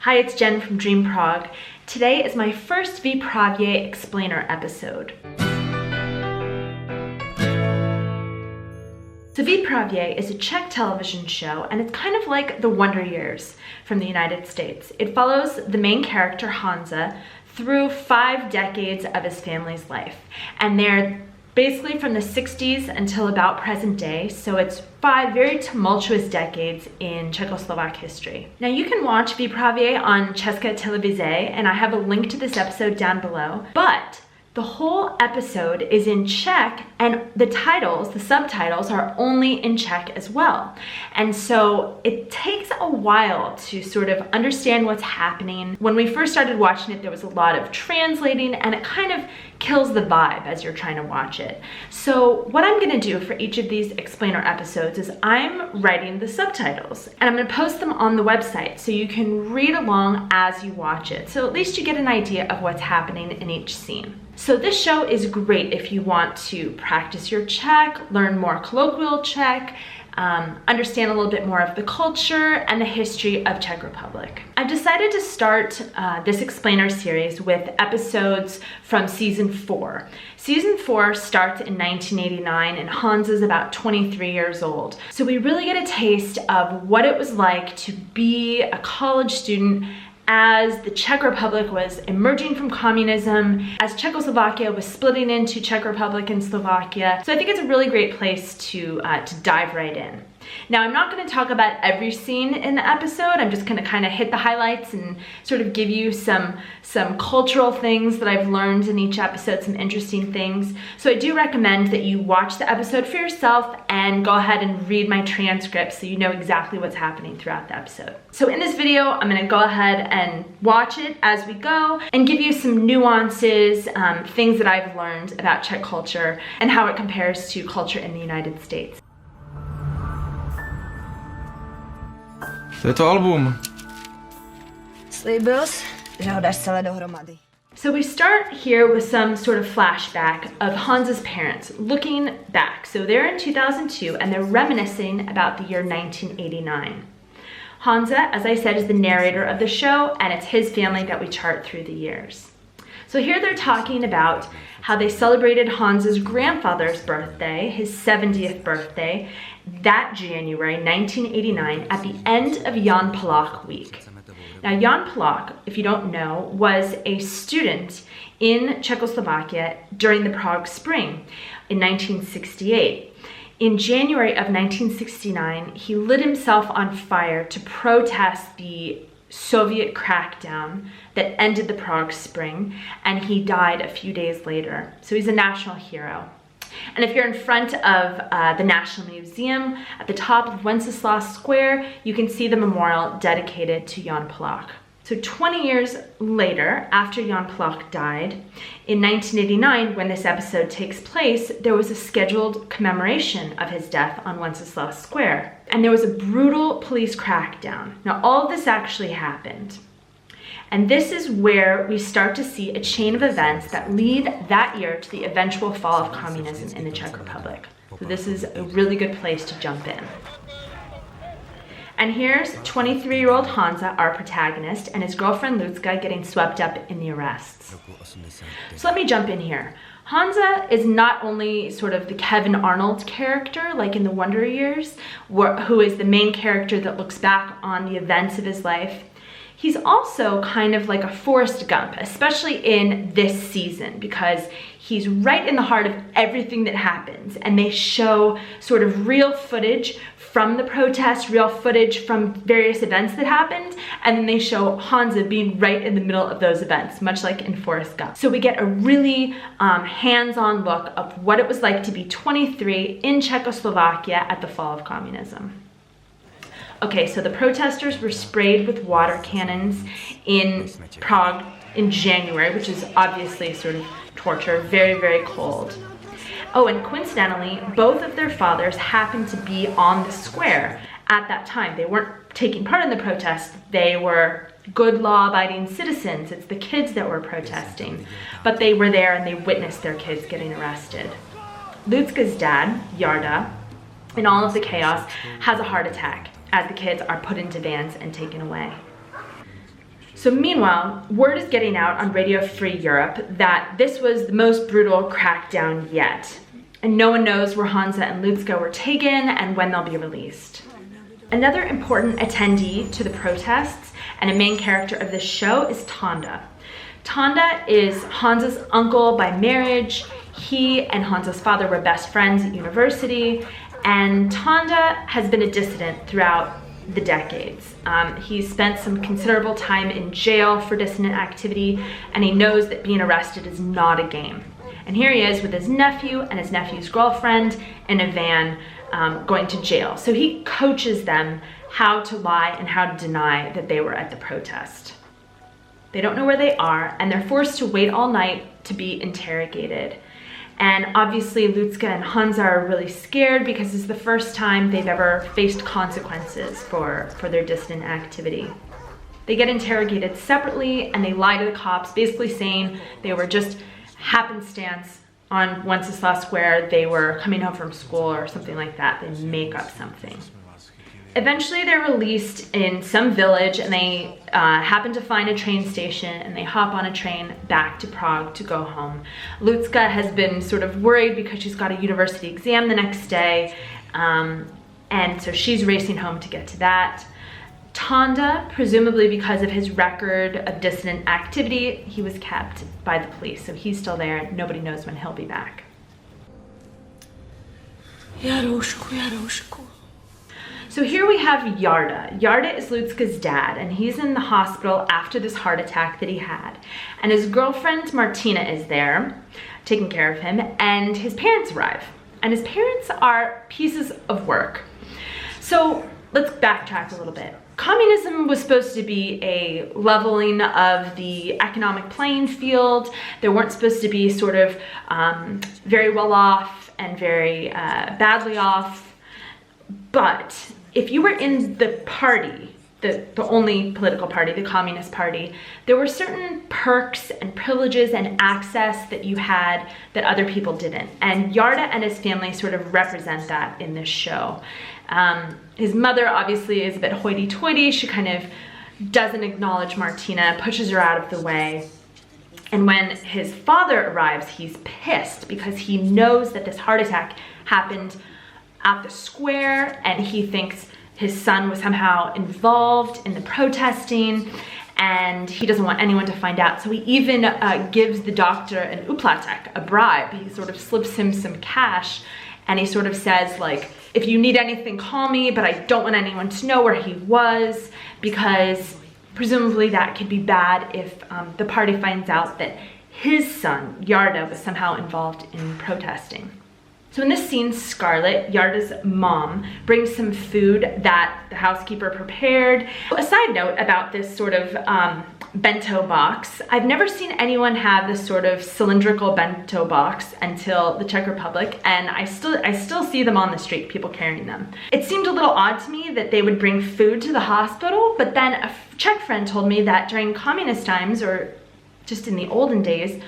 Hi, it's Jen from Dream Prague. Today is my first Vyprávěj explainer episode. So Vyprávěj is a Czech television show, and it's kind of like the Wonder Years from the United States. It follows the main character, Honza, through 5 decades of his family's life. And they're basically from the 60s until about present day, so it's 5 very tumultuous decades in Czechoslovak history. Now you can watch Vyprávěj on České TV, and I have a link to this episode down below, but the whole episode is in Czech, and the subtitles are only in Czech as well. And so it takes a while to sort of understand what's happening. When we first started watching it, there was a lot of translating, and it kind of kills the vibe as you're trying to watch it. So what I'm gonna do for each of these explainer episodes is I'm writing the subtitles, and I'm gonna post them on the website so you can read along as you watch it. So at least you get an idea of what's happening in each scene. So this show is great if you want to practice your Czech, learn more colloquial Czech, understand a little bit more of the culture and the history of Czech Republic. I've decided to start this explainer series with episodes from season 4. Season 4 starts in 1989, and Honza's about 23 years old. So we really get a taste of what it was like to be a college student as the Czech Republic was emerging from communism, as Czechoslovakia was splitting into Czech Republic and Slovakia. So I think it's a really great place to dive right in. Now, I'm not going to talk about every scene in the episode. I'm just going to kind of hit the highlights and sort of give you some cultural things that I've learned in each episode, some interesting things. So I do recommend that you watch the episode for yourself and go ahead and read my transcript so you know exactly what's happening throughout the episode. So in this video, I'm going to go ahead and watch it as we go and give you some nuances, things that I've learned about Czech culture and how it compares to culture in the United States. To je to album. Slíbil jsi, že ho dáš celé dohromady. So we start here with some sort of flashback of Honza's parents looking back. So they're in 2002 and they're reminiscing about the year 1989. Honza, as I said, is the narrator of the show, and it's his family that we chart through the years. So here they're talking about how they celebrated Honza's grandfather's birthday, his 70th birthday, that January 1989 at the end of Jan Palach week. Now Jan Palach, if you don't know, was a student in Czechoslovakia during the Prague Spring in 1968. In January of 1969, he lit himself on fire to protest the Soviet crackdown that ended the Prague Spring, and he died a few days later. So he's a national hero. And if you're in front of the National Museum, at the top of Wenceslas Square, you can see the memorial dedicated to Jan Palach. So 20 years later, after Jan Palach died, in 1989, when this episode takes place, there was a scheduled commemoration of his death on Wenceslas Square. And there was a brutal police crackdown. Now, all of this actually happened. And this is where we start to see a chain of events that lead that year to the eventual fall of communism in the Czech Republic. So this is a really good place to jump in. And here's 23-year-old Honza, our protagonist, and his girlfriend Lucka getting swept up in the arrests. So let me jump in here. Honza is not only sort of the Kevin Arnold character, like in the Wonder Years, who is the main character that looks back on the events of his life. He's also kind of like a Forrest Gump, especially in this season, because he's right in the heart of everything that happens, and they show sort of real footage from the protest, real footage from various events that happened, and then they show Honza being right in the middle of those events, much like in Forrest Gump. So we get a really hands-on look of what it was like to be 23 in Czechoslovakia at the fall of communism. Okay, so the protesters were sprayed with water cannons in Prague in January, which is obviously sort of torture, very, very cold. Oh, and coincidentally, both of their fathers happened to be on the square at that time. They weren't taking part in the protest. They were good law-abiding citizens. It's the kids that were protesting. But they were there and they witnessed their kids getting arrested. Lucka's dad, Yarda, in all of the chaos, has a heart attack as the kids are put into vans and taken away. So meanwhile, word is getting out on Radio Free Europe that this was the most brutal crackdown yet. And no one knows where Honza and Lucka were taken and when they'll be released. Another important attendee to the protests and a main character of this show is Tonda. Tonda is Honza's uncle by marriage. He and Honza's father were best friends at university, and Tonda has been a dissident throughout the decades. He spent some considerable time in jail for dissident activity, and he knows that being arrested is not a game. And here he is with his nephew and his nephew's girlfriend in a van going to jail. So he coaches them how to lie and how to deny that they were at the protest. They don't know where they are, and they're forced to wait all night to be interrogated. And obviously Lucka and Honza are really scared because it's the first time they've ever faced consequences for their dissident activity. They get interrogated separately and they lie to the cops, basically saying they were just happenstance on Wenceslas Square, they were coming home from school or something like that. They make up something. Eventually they're released in some village and they happen to find a train station and they hop on a train back to Prague to go home. Lucka has been sort of worried because she's got a university exam the next day, and so she's racing home to get to that. Tonda, presumably because of his record of dissident activity, he was kept by the police, so he's still there and nobody knows when he'll be back. So here we have Yarda. Yarda is Lucka's dad, and he's in the hospital after this heart attack that he had. And his girlfriend Martina is there, taking care of him, and his parents arrive. And his parents are pieces of work. So let's backtrack a little bit. Communism was supposed to be a leveling of the economic playing field. There weren't supposed to be sort of very well off and very badly off. But if you were in the party, the only political party, the Communist Party, there were certain perks and privileges and access that you had that other people didn't. And Yarda and his family sort of represent that in this show. His mother obviously is a bit hoity-toity. She kind of doesn't acknowledge Martina, pushes her out of the way. And when his father arrives, he's pissed because he knows that this heart attack happened at the square and he thinks his son was somehow involved in the protesting and he doesn't want anyone to find out. So he even gives the doctor an uplatek, a bribe. He sort of slips him some cash and he sort of says, like, if you need anything, call me, but I don't want anyone to know where he was, because presumably that could be bad if the party finds out that his son, Yarda, was somehow involved in protesting. So in this scene, Scarlett, Yarda's mom, brings some food that the housekeeper prepared. A side note about this sort of bento box. I've never seen anyone have this sort of cylindrical bento box until the Czech Republic, and I still see them on the street, people carrying them. It seemed a little odd to me that they would bring food to the hospital, but then a Czech friend told me that during communist times, or just in the olden days,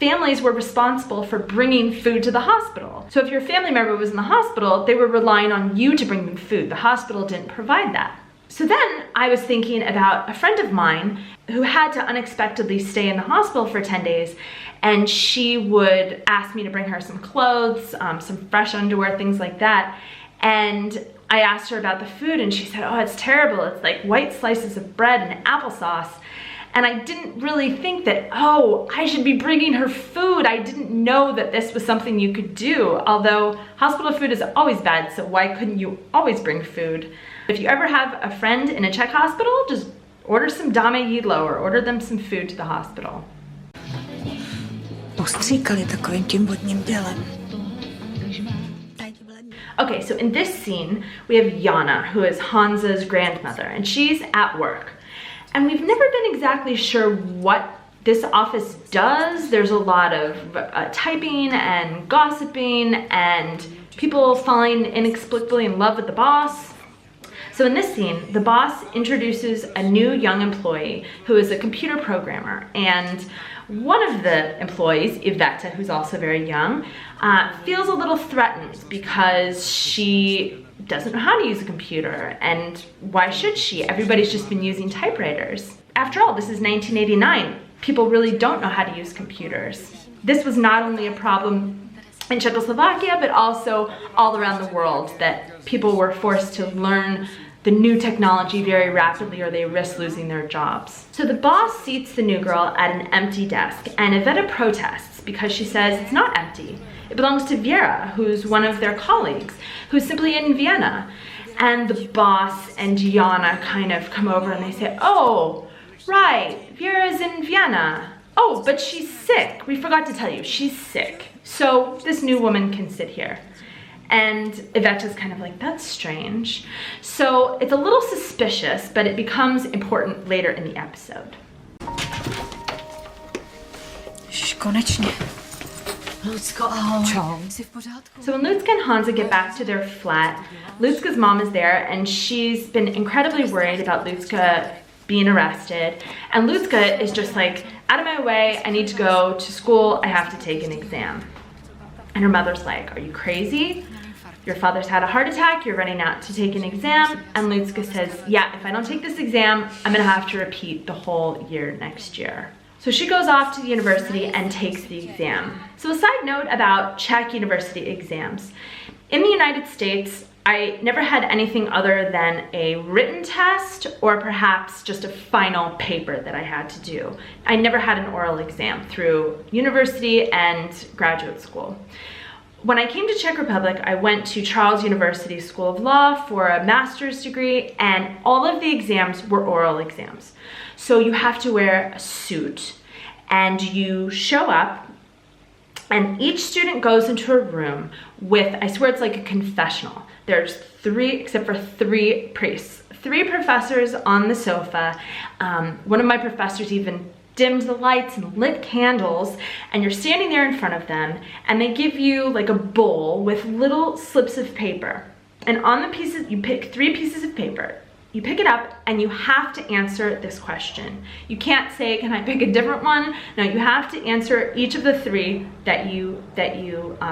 families were responsible for bringing food to the hospital. So if your family member was in the hospital, they were relying on you to bring them food. The hospital didn't provide that. So then I was thinking about a friend of mine who had to unexpectedly stay in the hospital for 10 days, and she would ask me to bring her some clothes, some fresh underwear, things like that. And I asked her about the food and she said, oh, it's terrible. It's like white slices of bread and applesauce. And I didn't really think that, oh, I should be bringing her food. I didn't know that this was something you could do. Although hospital food is always bad, so why couldn't you always bring food? If you ever have a friend in a Czech hospital, just order some dame jídlo or order them some food to the hospital. Postříkali takovým tím vodním dělem. Okay, so in this scene, we have Jana, who is Honza's grandmother, and she's at work. And we've never been exactly sure what this office does. There's a lot of typing and gossiping and people falling inexplicably in love with the boss. So in this scene, the boss introduces a new young employee who is a computer programmer. And one of the employees, Iveta, who's also very young, feels a little threatened because she doesn't know how to use a computer, and why should she? Everybody's just been using typewriters. After all, this is 1989. People really don't know how to use computers. This was not only a problem in Czechoslovakia, but also all around the world, that people were forced to learn the new technology very rapidly or they risked losing their jobs. So the boss seats the new girl at an empty desk, and Iveta protests because she says it's not empty. It belongs to Vera, who's one of their colleagues, who's simply in Vienna. And the boss and Jana kind of come over and they say, oh, right, Vera's in Vienna. Oh, but she's sick. We forgot to tell you, she's sick. So this new woman can sit here. And Iveta's kind of like, that's strange. So it's a little suspicious, but it becomes important later in the episode. Konečně. Lucko, ahoj. Čau. Jsi v pořádku? So when Lucka and Honza get back to their flat, Lucka's mom is there and she's been incredibly worried about Lucka being arrested. And Lucka is just like, out of my way, I need to go to school, I have to take an exam. And her mother's like, are you crazy? Your father's had a heart attack, you're running out to take an exam. And Lucka says, yeah, if I don't take this exam, I'm gonna have to repeat the whole year next year. So she goes off to the university and takes the exam. So a side note about Czech university exams. In the United States, I never had anything other than a written test or perhaps just a final paper that I had to do. I never had an oral exam through university and graduate school. When I came to Czech Republic, I went to Charles University School of Law for a master's degree, and all of the exams were oral exams. So you have to wear a suit and you show up, and each student goes into a room with, I swear it's like a confessional. There's three priests, 3 professors on the sofa. One of my professors even dimmed the lights and lit candles, and you're standing there in front of them, and they give you like a bowl with little slips of paper. And on the pieces, you pick 3 pieces of paper. You pick it up and you have to answer this question. You can't say, can I pick a different one? No, you have to answer each of the 3 that you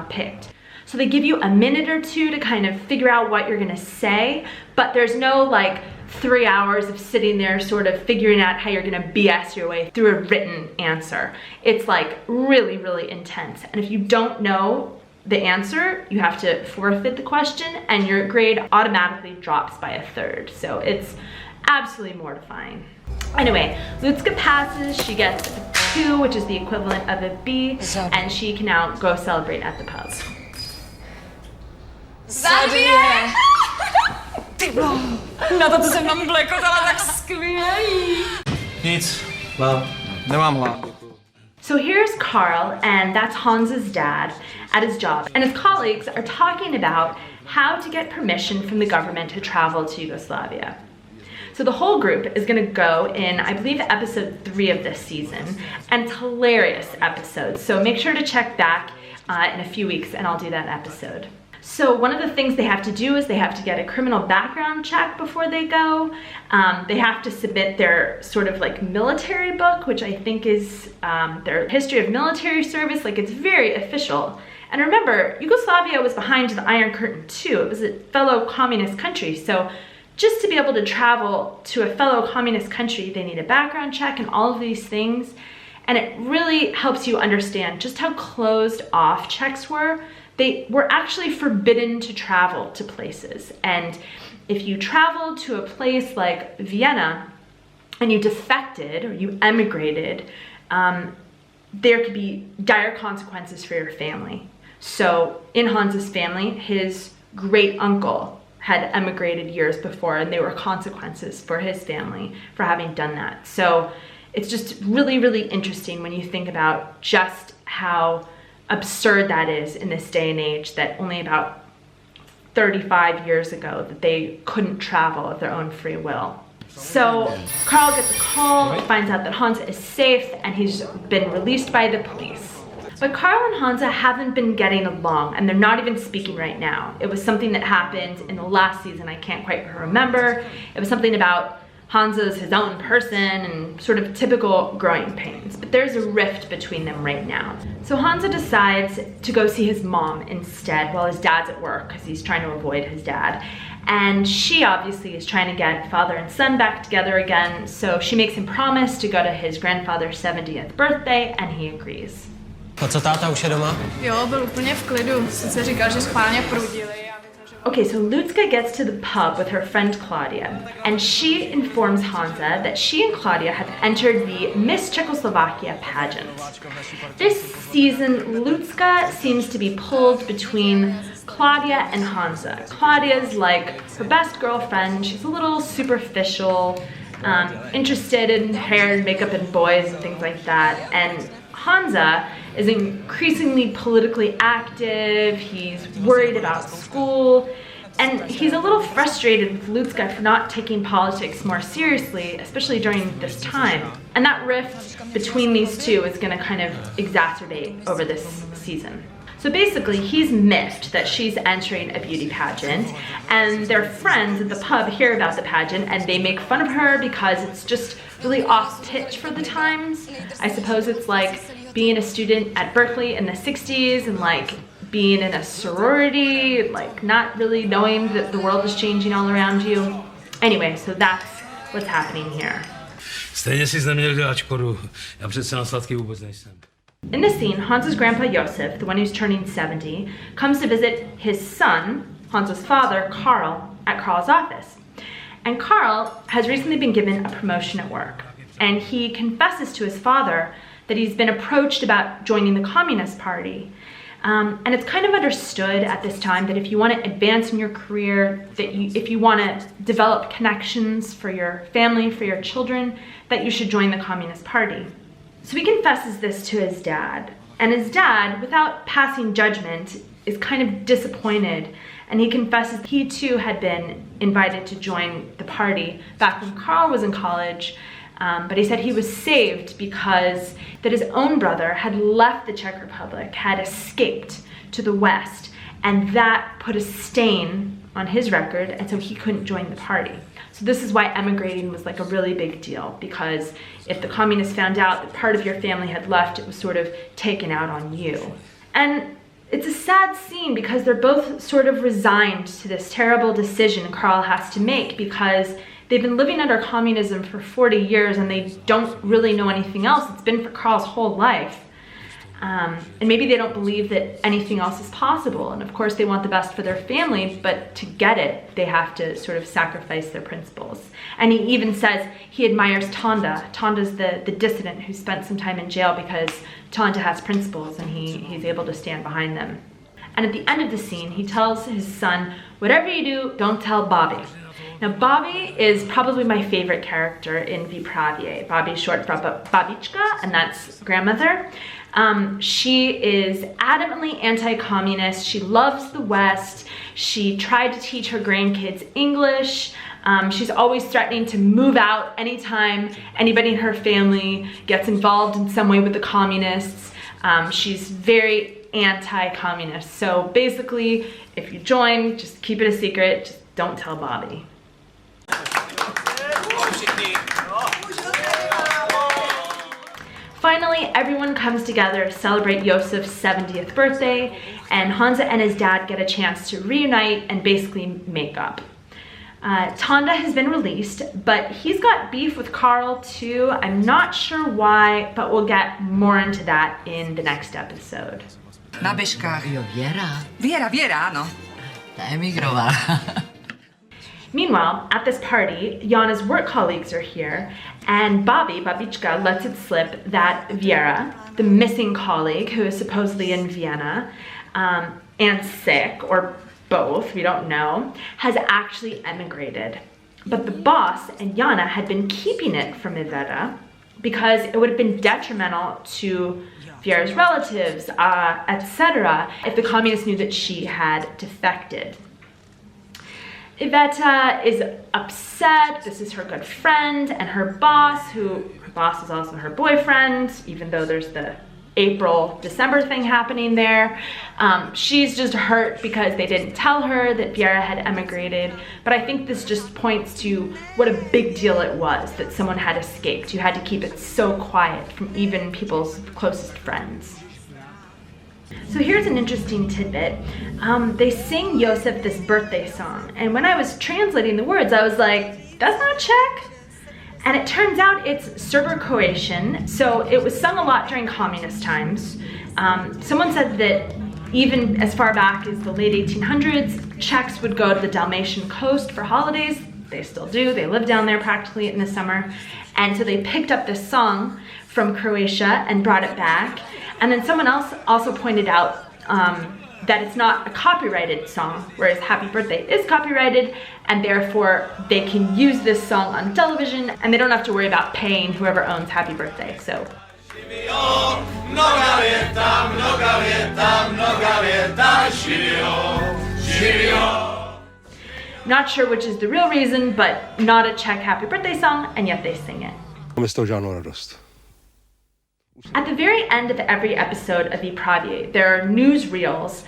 picked. So they give you a minute or 2 to kind of figure out what you're gonna say, but there's no like 3 hours of sitting there sort of figuring out how you're gonna BS your way through a written answer. It's like really, really intense. And if you don't know the answer, you have to forfeit the question and your grade automatically drops by 1/3. So it's absolutely mortifying. Anyway, Lucka passes, she gets a 2, which is the equivalent of a B, and she can now go celebrate at the pub. Zadie! Ty na to, co jsem tam blekotala, tak skvělý. Nic, nemám hlad. So here's Karl, and that's Honza's dad, at his job. And his colleagues are talking about how to get permission from the government to travel to Yugoslavia. So the whole group is gonna go in, I believe, episode 3 of this season, and it's a hilarious episode. So make sure to check back in a few weeks and I'll do that episode. So one of the things they have to do is they have to get a criminal background check before they go. They have to submit their sort of like military book, which I think is their history of military service. Like, it's very official. And remember, Yugoslavia was behind the Iron Curtain too. It was a fellow communist country. So just to be able to travel to a fellow communist country, they need a background check and all of these things. And it really helps you understand just how closed off Czechs were. They were actually forbidden to travel to places. And if you traveled to a place like Vienna and you defected or you emigrated, there could be dire consequences for your family. So in Honza's family, his great uncle had emigrated years before, and there were consequences for his family for having done that. So it's just really, really interesting when you think about just how absurd that is in this day and age, that only about 35 years ago that they couldn't travel of their own free will. So Karl gets a call, finds out that Honza is safe, and he's been released by the police. But Karl and Honza haven't been getting along, and they're not even speaking right now. It was something that happened in the last season, I can't quite remember. It was something about Honza's his own person and sort of typical growing pains, but there's a rift between them right now. So Honza decides to go see his mom instead while his dad's at work, because he's trying to avoid his dad. And she obviously is trying to get father and son back together again, so she makes him promise to go to his grandfather's 70th birthday, and he agrees. A co táta, už je doma? Jo, byl úplně v klidu. Sice říkal, že schválně prudili. Okay, so Lucka gets to the pub with her friend Claudia, and she informs Honza that she and Claudia have entered the Miss Czechoslovakia pageant. This season, Lucka seems to be pulled between Claudia and Honza. Claudia's like her best girlfriend. She's a little superficial, interested in hair and makeup and boys and things like that. And Honza is increasingly politically active, he's worried about school, and he's a little frustrated with Lucka for not taking politics more seriously, especially during this time. And that rift between these two is going to kind of exacerbate over this season. So basically, he's miffed that she's entering a beauty pageant, and their friends at the pub hear about the pageant and they make fun of her because it's just really off pitch for the times. I suppose it's like being a student at Berkeley in the 60s and like being in a sorority, like not really knowing that the world is changing all around you. Anyway, so that's what's happening here. Stejně si neměl dělat škodu. Já přece na sladký vůbec nejsem. In the scene, Hansa's grandpa Josef, the one who's turning 70, comes to visit his son, Hansa's father, Karl, at Karl's office. And Karl has recently been given a promotion at work. And he confesses to his father that he's been approached about joining the Communist Party. And it's kind of understood at this time that if you want to advance in your career, if you want to develop connections for your family, for your children, that you should join the Communist Party. So he confesses this to his dad. And his dad, without passing judgment, is kind of disappointed. And he confesses he too had been invited to join the party back when Karl was in college. But he said he was saved because that his own brother had left the Czech Republic, had escaped to the West, and that put a stain on his record, and so he couldn't join the party. So this is why emigrating was like a really big deal, because if the communists found out that part of your family had left, it was sort of taken out on you. And it's a sad scene because they're both sort of resigned to this terrible decision Karl has to make, because they've been living under communism for 40 years and they don't really know anything else. It's been for Karl's whole life. And maybe they don't believe that anything else is possible. And of course they want the best for their family, but to get it, they have to sort of sacrifice their principles. And he even says he admires Tonda. Tonda's the dissident who spent some time in jail because Tonda has principles and he's able to stand behind them. And at the end of the scene, he tells his son, whatever you do, don't tell Bobby. Now, Bobby is probably my favorite character in Vyprávěj. Bobby is short for babička, and that's grandmother. She is adamantly anti-communist. She loves the West. She tried to teach her grandkids English. She's always threatening to move out anytime anybody in her family gets involved in some way with the communists. She's very anti-communist. So basically, if you join, just keep it a secret. Just don't tell Bobby. Finally, everyone comes together to celebrate Josef's 70th birthday, and Honza and his dad get a chance to reunite and basically make up. Tonda has been released, but he's got beef with Karl too. I'm not sure why, but we'll get more into that in the next episode. Na běžkách. Jo, Věra. Věra, ano. Ta emigrovala. Meanwhile, at this party, Jana's work colleagues are here, and babička, lets it slip that Vera, the missing colleague who is supposedly in Vienna, and sick, or both, we don't know, has actually emigrated. But the boss and Jana had been keeping it from Vera because it would have been detrimental to Vera's relatives, etc., if the communists knew that she had defected. Iveta is upset. This is her good friend, and her boss is also her boyfriend, even though there's the April-December thing happening there. She's just hurt because they didn't tell her that Vera had emigrated, but I think this just points to what a big deal it was that someone had escaped. You had to keep it so quiet from even people's closest friends. So here's an interesting tidbit. They sing Josef this birthday song, and when I was translating the words, I was like, that's not Czech. And it turns out it's Serbo-Croatian, so it was sung a lot during communist times. Someone said that even as far back as the late 1800s, Czechs would go to the Dalmatian coast for holidays. They still do, they live down there practically in the summer. And so they picked up this song from Croatia and brought it back. And then someone else also pointed out that it's not a copyrighted song, whereas Happy Birthday is copyrighted, and therefore they can use this song on television and they don't have to worry about paying whoever owns Happy Birthday. So. Not sure which is the real reason, but not a Czech Happy Birthday song, and yet they sing it. At the very end of every episode of Vyprávěj, there are newsreels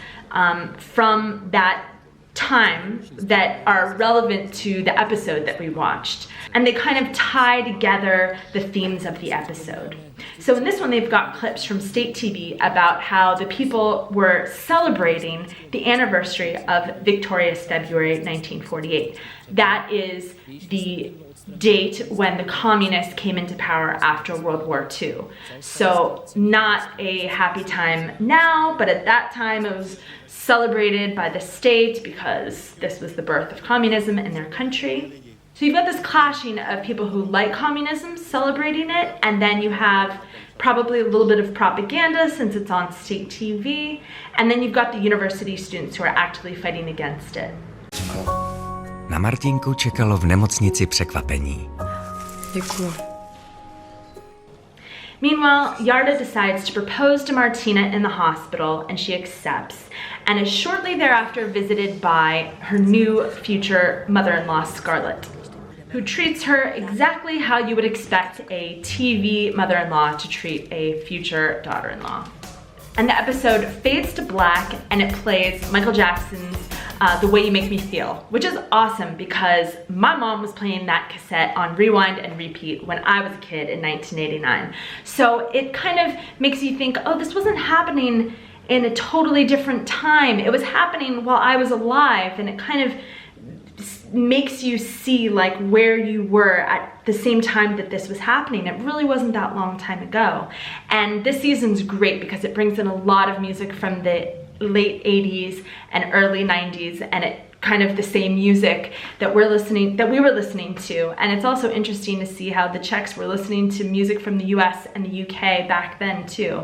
from that time that are relevant to the episode that we watched. And they kind of tie together the themes of the episode. So in this one, they've got clips from State TV about how the people were celebrating the anniversary of Victorious February 1948. That is the date when the communists came into power after World War II. So not a happy time now, but at that time it was celebrated by the state because this was the birth of communism in their country. So you've got this clashing of people who like communism celebrating it, and then you have probably a little bit of propaganda since it's on State TV, and then you've got the university students who are actively fighting against it. Na Martinku čekalo v nemocnici překvapení. Děkuju. Meanwhile, Yarda decides to propose to Martina in the hospital, and she accepts, and is shortly thereafter visited by her new future mother-in-law, Scarlett, who treats her exactly how you would expect a TV mother-in-law to treat a future daughter-in-law. And the episode fades to black, and it plays Michael Jackson's The Way You Make Me Feel, which is awesome because my mom was playing that cassette on rewind and repeat when I was a kid in 1989. So it kind of makes you think, oh, this wasn't happening in a totally different time. It was happening while I was alive, and it kind of makes you see like where you were at the same time that this was happening. It really wasn't that long time ago. And this season's great because it brings in a lot of music from the late 80s and early 90s, and it kind of the same music that we were listening to. And it's also interesting to see how the Czechs were listening to music from the US and the UK back then too,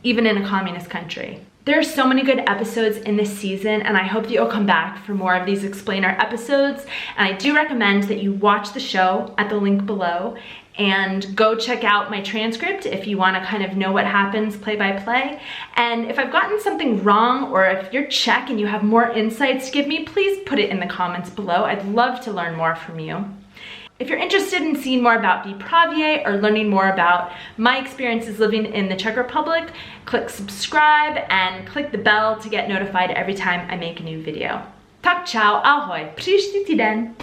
even in a communist country. There are so many good episodes in this season, and I hope that you'll come back for more of these explainer episodes. And I do recommend that you watch the show at the link below and go check out my transcript if you want to kind of know what happens play by play. And if I've gotten something wrong, or if you're Czech and you have more insights to give me, please put it in the comments below. I'd love to learn more from you. If you're interested in seeing more about Vyprávěj or learning more about my experiences living in the Czech Republic, click subscribe and click the bell to get notified every time I make a new video. Tak čau, ahoj, příští týden.